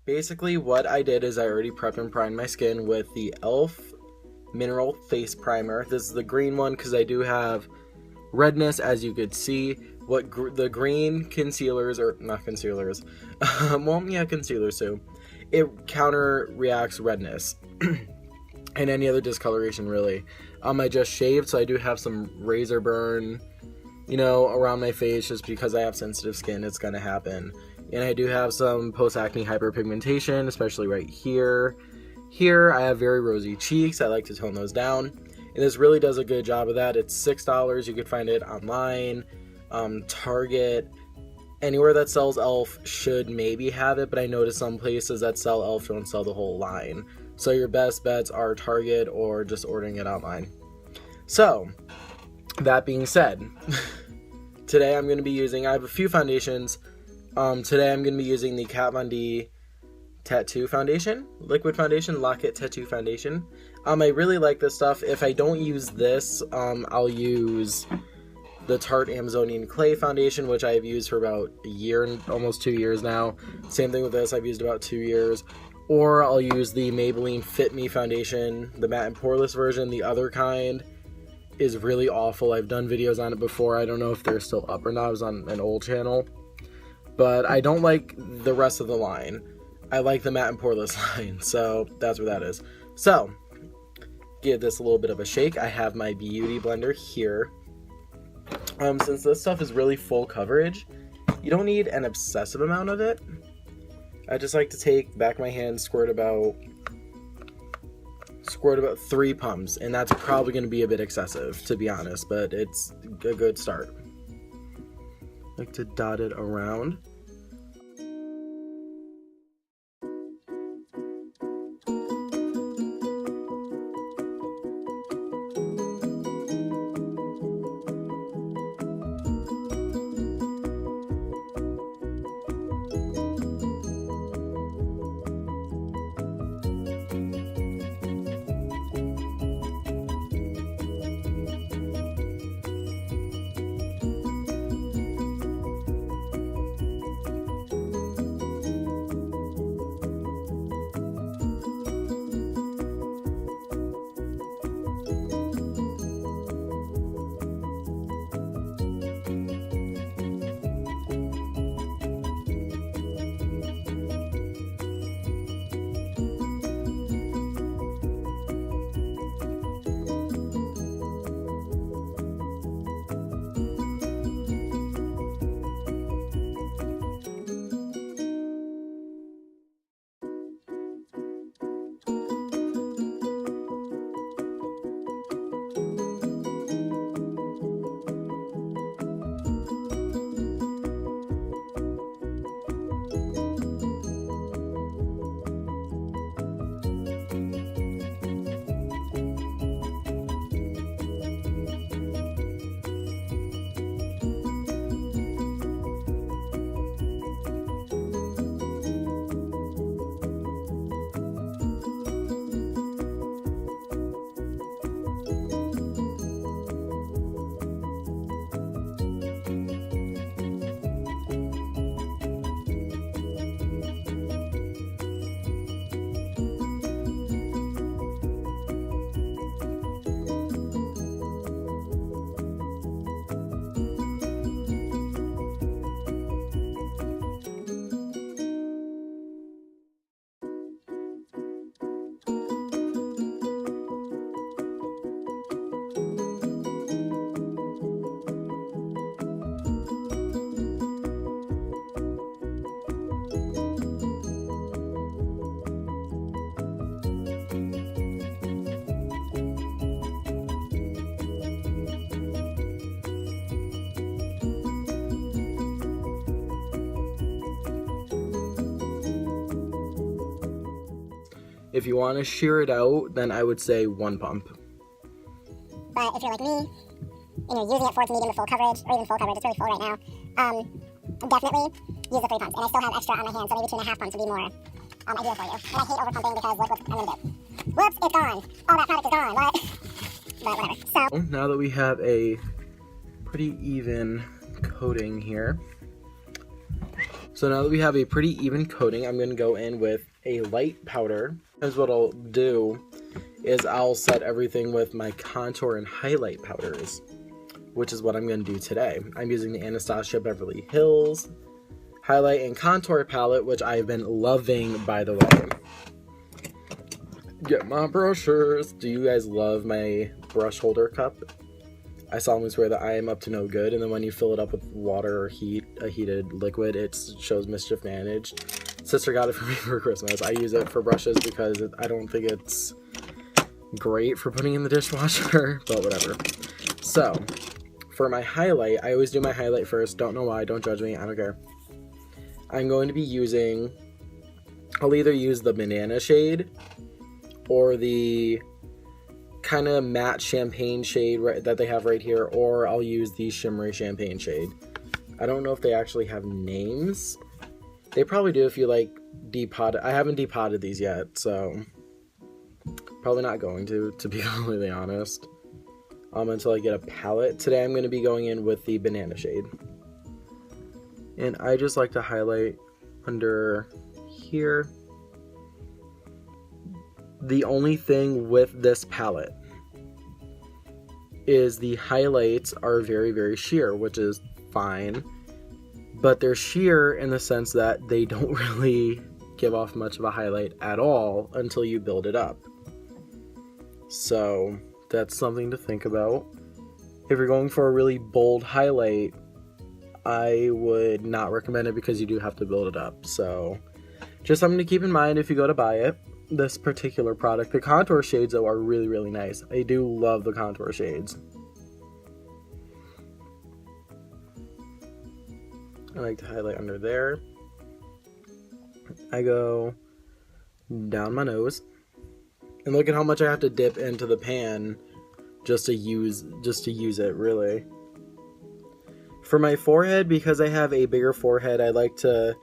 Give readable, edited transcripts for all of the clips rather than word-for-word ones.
Basically, what I did is I already prepped and primed my skin with the e.l.f. Mineral Face Primer. This is the green one because I do have redness, as you could see. What the green concealers, or not concealers, well, yeah, concealers too. It counter reacts redness and any other discoloration, really. I just shaved, so I do have some razor burn, you know, around my face just because I have sensitive skin. It's gonna happen. And I do have some post-acne hyperpigmentation, especially right here. Here, I have very rosy cheeks. I like to tone those down. And this really does a good job of that. It's $6. You could find it online, Target. Anywhere that sells e.l.f. should maybe have it, but I noticed some places that sell e.l.f. don't sell the whole line. So your best bets are Target or just ordering it online. So, that being said, today I'm going to be using, I have a few foundations. Today I'm going to be using the Kat Von D Tattoo Foundation, Liquid Foundation, Lock-It Tattoo Foundation. I really like this stuff. If I don't use this, I'll use the Tarte Amazonian Clay Foundation, which I've used for about a year and almost 2 years now. Same thing with this, I've used about 2 years. Or I'll use the Maybelline Fit Me Foundation, the matte and poreless version. The other kind is really awful. I've done videos on it before. I don't know if they're still up or not. I was on an old channel. But I don't like the rest of the line. I like the matte and poreless line, so that's what that is. So, give this a little bit of a shake. I have my beauty blender here. Since this stuff is really full coverage, you don't need an obsessive amount of it. I just like to take back my hand, squirt about 3 pumps, and that's probably going to be a bit excessive, to be honest, but it's a good start. I like to dot it around. If you want to shear it out, then I would say 1 pump. But if you're like me, and you're using it for its medium to full coverage, or even full coverage, it's really full right now, definitely use the 3 pumps. And I still have extra on my hand, so maybe 2.5 pumps would be more ideal for you. And I hate overpumping because look what I'm going to do. Whoops, it's gone. All that product is gone. What? But whatever. So, now that we have a pretty even coating here, so So now that we have a pretty even coating, I'm going to go in with a light powder. Because what I'll do is I'll set everything with my contour and highlight powders, which is what I'm going to do today. I'm using the Anastasia Beverly Hills highlight and contour palette, which I've been loving, by the way. Get my brushes. Do you guys love my brush holder cup? I solemnly swear that I am up to no good, and then when you fill it up with water or a heated liquid, it shows mischief managed. Sister got it for me for Christmas. I use it for brushes because I don't think it's great for putting in the dishwasher, but whatever. So, for my highlight, I always do my highlight first. Don't know why, don't judge me, I don't care. I'm going to be using, I'll either use the banana shade or the kind of matte champagne shade that they have right here, or I'll use the shimmery champagne shade. I don't know if they actually have names. They probably do if you like depotted. I haven't depotted these yet, so probably not going to be completely honest, until I get a palette. Today I'm going to be going in with the banana shade, and I just like to highlight under here. The only thing with this palette is the highlights are very, very sheer, which is fine. But they're sheer in the sense that they don't really give off much of a highlight at all until you build it up. So that's something to think about. If you're going for a really bold highlight, I would not recommend it because you do have to build it up. So just something to keep in mind if you go to buy it. This particular product. The contour shades, though, are really, really nice. I do love the contour shades. I like to highlight under there. I go down my nose. And look at how much I have to dip into the pan just to use it, really. For my forehead, because I have a bigger forehead, I like to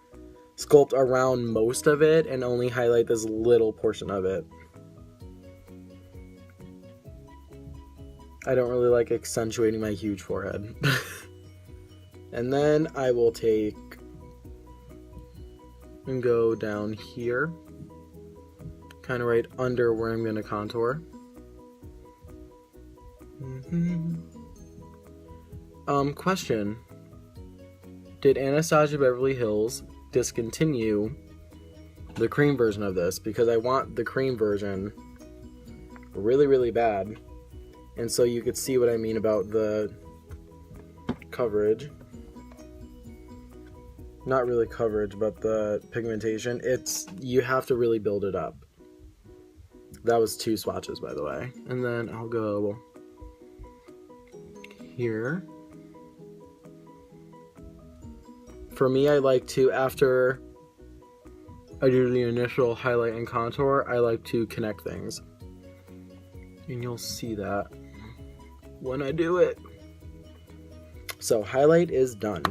sculpt around most of it and only highlight this little portion of it. I don't really like accentuating my huge forehead. And then I will take and go down here, kind of right under where I'm going to contour. Question. Did Anastasia Beverly Hills discontinue the cream version of this? Because I want the cream version really, really bad. And so you could see what I mean about the coverage. Not really coverage, but the pigmentation. You have to really build it up. That was 2 swatches, by the way. And then I'll go here. For me, I like to, after I do the initial highlight and contour, I like to connect things. And you'll see that when I do it. So highlight is done.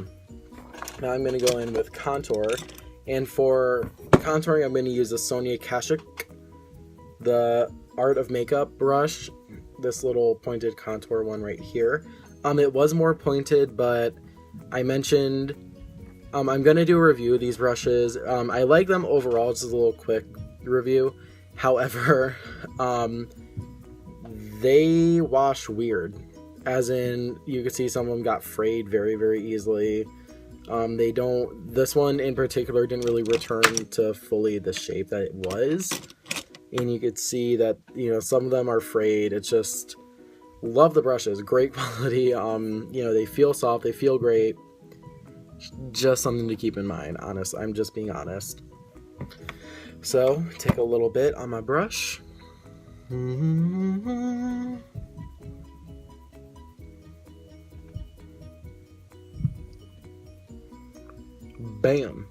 Now I'm going to go in with contour. And for contouring, I'm going to use the Sonia Kashuk, the Art of Makeup brush. This little pointed contour one right here. It was more pointed, but I mentioned I'm going to do a review of these brushes. I like them overall, just a little quick review. However, they wash weird. As in, you can see some of them got frayed very, very easily. This one in particular didn't really return to fully the shape that it was. And you could see that, some of them are frayed. It's just, love the brushes. Great quality. They feel soft. They feel great. Just something to keep in mind. Honest, I'm just being honest. So, take a little bit on my brush. Bam.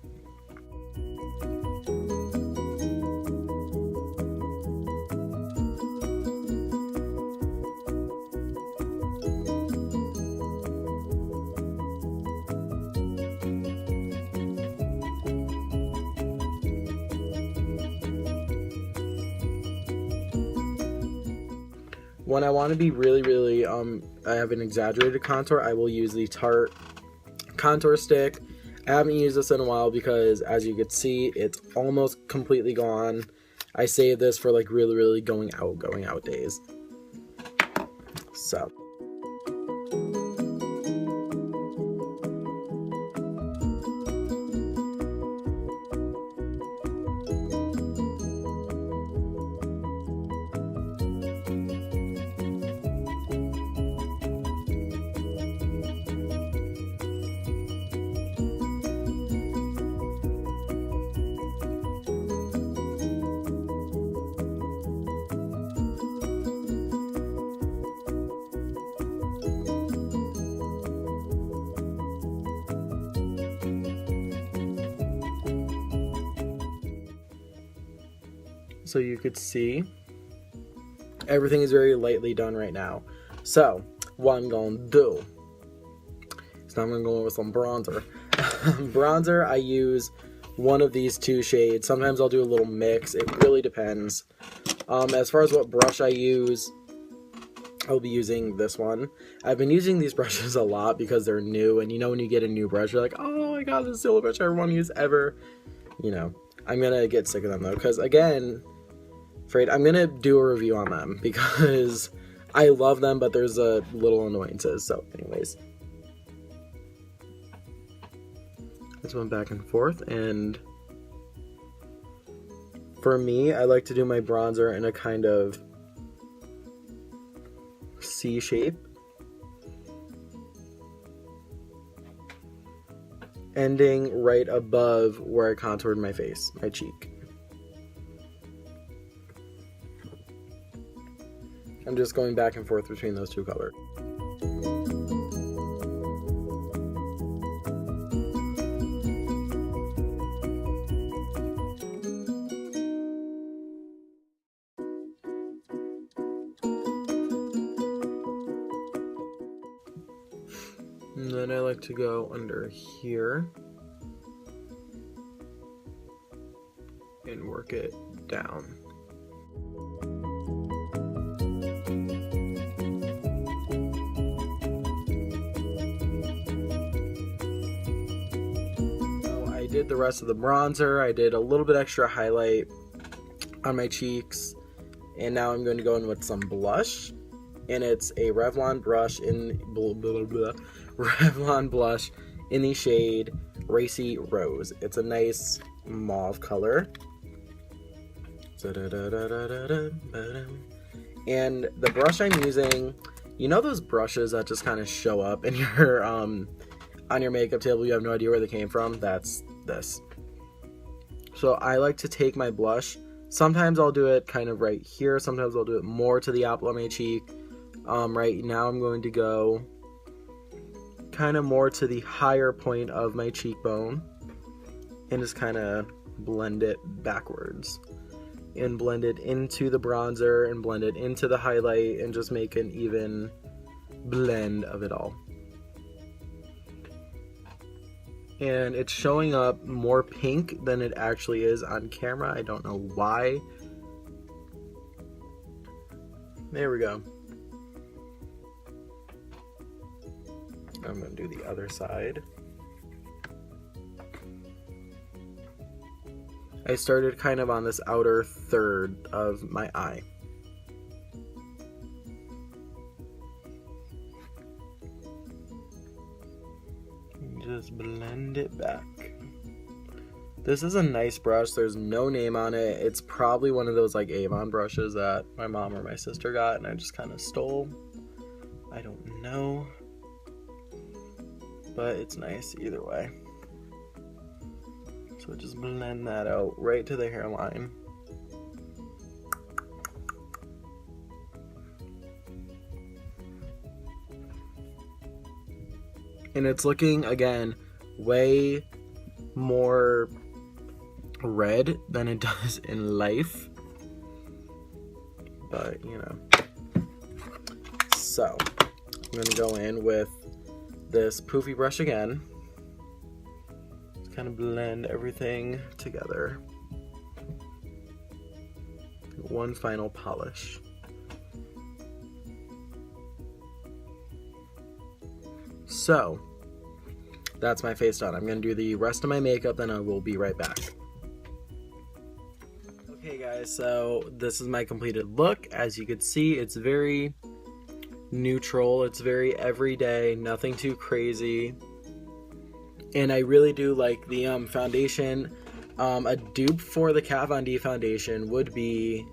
When I want to be really, really, I have an exaggerated contour, I will use the Tarte contour stick. I haven't used this in a while because, as you can see, it's almost completely gone. I saved this for like really going out days. So. So you could see everything is very lightly done right now. So what I'm going to do is now I'm going to go in with some bronzer. Bronzer, I use one of these two shades. Sometimes I'll do a little mix. It really depends. As far as what brush I use, I'll be using this one. I've been using these brushes a lot because they're new, and you know when you get a new brush, you're like, oh my god, this is the only brush I ever want to use ever. You know, I'm going to get sick of them though, because again, I'm going to do a review on them because I love them, but there's a little annoyances. So anyways, this went back and forth, and for me, I like to do my bronzer in a kind of C shape, ending right above where I contoured my face, my cheek. I'm just going back and forth between those two colors. And then I like to go under here and work it down. Did the rest of the bronzer. I did a little bit extra highlight on my cheeks, and now I'm going to go in with some blush, and it's a Revlon brush in Revlon blush in the shade Racy Rose. It's a nice mauve color. And the brush I'm using, you know those brushes that just kind of show up in your on your makeup table, you have no idea where they came from? That's this. So I like to take my blush, sometimes I'll do it kind of right here, sometimes I'll do it more to the apple of my cheek. Right now I'm going to go kind of more to the higher point of my cheekbone and just kind of blend it backwards and blend it into the bronzer and blend it into the highlight and just make an even blend of it all. And it's showing up more pink than it actually is on camera. I don't know why. There we go. I'm going to do the other side. I started kind of on this outer third of my eye. Just blend it back. This is a nice brush. There's no name on it. It's probably one of those like Avon brushes that my mom or my sister got and I just kind of stole. I don't know. But it's nice either way. So just blend that out right to the hairline. And it's looking, again, way more red than it does in life. But, you know. So, I'm going to go in with this poofy brush again. Just kind of blend everything together. One final polish. So, that's my face done. I'm gonna do the rest of my makeup, then I will be right back. Okay guys, so this is my completed look. As you can see, it's very neutral, it's very everyday, nothing too crazy. And I really do like the foundation. A dupe for the Kat Von D foundation would be,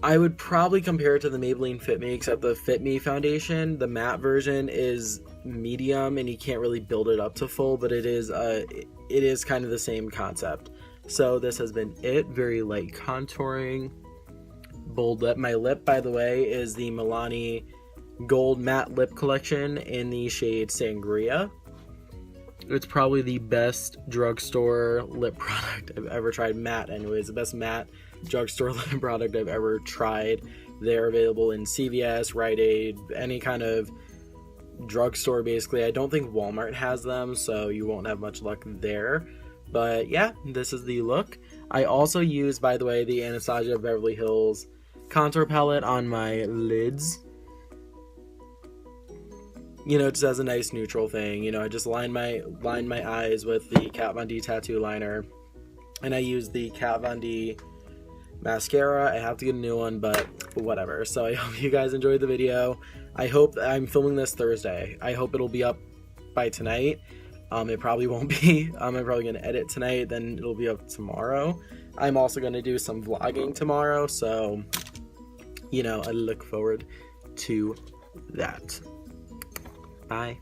I would probably compare it to the Maybelline Fit Me, except the Fit Me foundation, the matte version is medium and you can't really build it up to full, but it is kind of the same concept. So this has been it, very light contouring, bold lip. My lip, by the way, is the Millani Gold Matte Lip Collection in the shade Sangeria. It's probably the best drugstore lip product I've ever tried. Matte, anyways, the best matte drugstore lip product I've ever tried. They're available in CVS, Rite Aid, any kind of drugstore basically. I don't think Walmart has them, so you won't have much luck there. But yeah, this is the look. I also use, by the way, the Anastasia Beverly Hills contour palette on my lids. You know, it just has a nice neutral thing. You know, I just line my eyes with the Kat Von D tattoo liner, and I use the Kat Von D mascara. I have to get a new one, but whatever. So I hope you guys enjoyed the video. I hope, I'm filming this Thursday, I hope it'll be up by tonight. It probably won't be. I'm probably gonna edit tonight, then it'll be up tomorrow. I'm also gonna do some vlogging tomorrow, so you know, I look forward to that. Bye.